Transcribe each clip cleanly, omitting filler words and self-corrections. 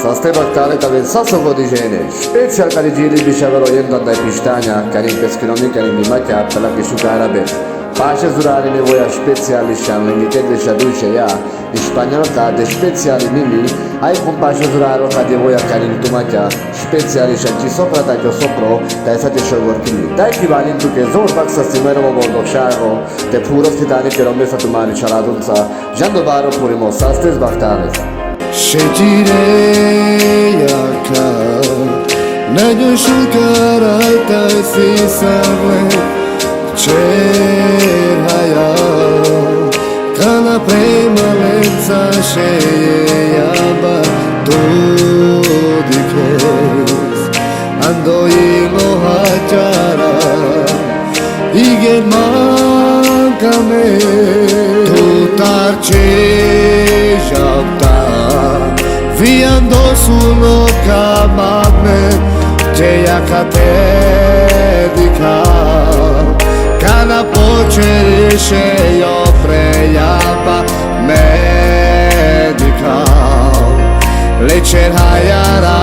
Saste baktare tabi sasa vodijene. Special kalicili bişavero yendan da piştanya. Kanin peskinoni kanin limakya pela kishuka arabe. Pace zurare nevoia speciali shanlengite de shaduce ya. Spagnolo ta de speciali mimi. Ai con pace zurare ta de voia kanin tumakya. Speciali shanti sopra ta che sopro. Ta esate shogorkini. Ta equivalente che zor baksa simero mondo sharo. Te puro stitani che rombe fatumani chaladunsa. Jando baro purimo sastes baktares. Shejireyaka Nađu šukara taj si savle Čerhaja Kana prema lenca šejejaba Tudikes Ando ilo hačara Igen mankame Tutarče žapta Viando sullo camatne Čejaka te dika Kada počeriše jo prejaba medika Lečer hajara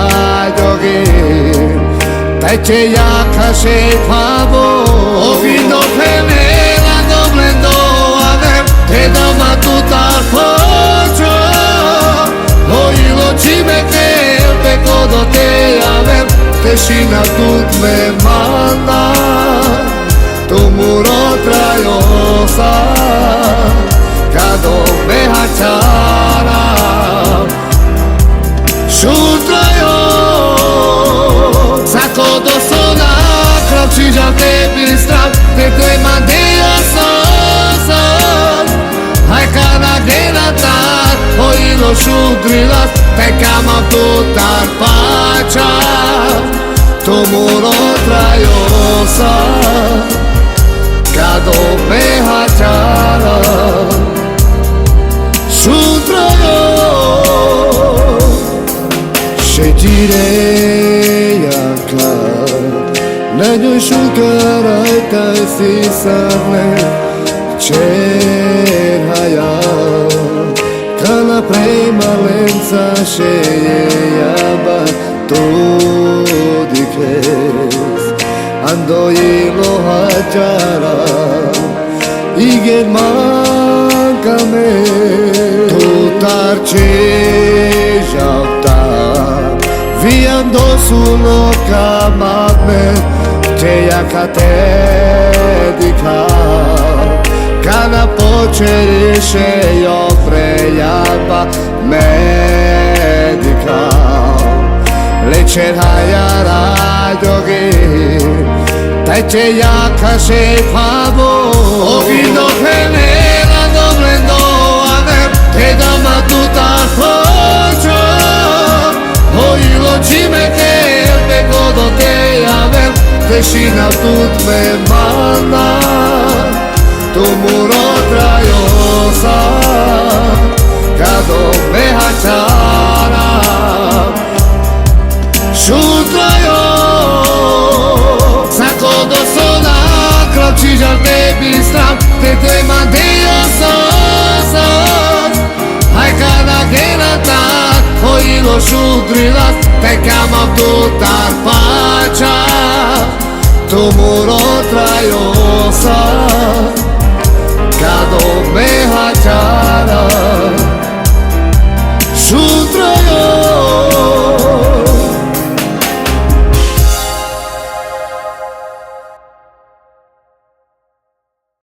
jogin Taj čejaka še pavo Ovino femela doblendo adem Te dama tuta počo Oilo čime kel te kodo te javem Tešina tut me manda Tu muro trajosa Kado me hačara Šutrajo Sako do sona Kravčiža te bilstrav Te te mandeja sosan Hajkana genatar Oilo šudrilas Te kama tutar pača Tu muro trajosa Kado me hačara Šutrajo Šejireyaka Nađu šukara taj si savle Čerhaja Kana prema lenca šejejaba Tudikes Ando ilo hačara Igen mankame Tutarče žapta Viando sullo camatne Čejaka te dika Kada počeriše jo prejaba medika Lečer hajara jogin Taj čejaka še pavo Ovino femela doblendo adem Te dama tuta počo Oilo čime kel te kodo te javem Tešina tut me manda Tu muro trajosa Kado me hačara Šutrajo Sako do sona Kravčiža te bilstrav Te te mandeja sosan Hajkana genatar Oilo šudrilas Te kama tutar pača Tu muro trajosa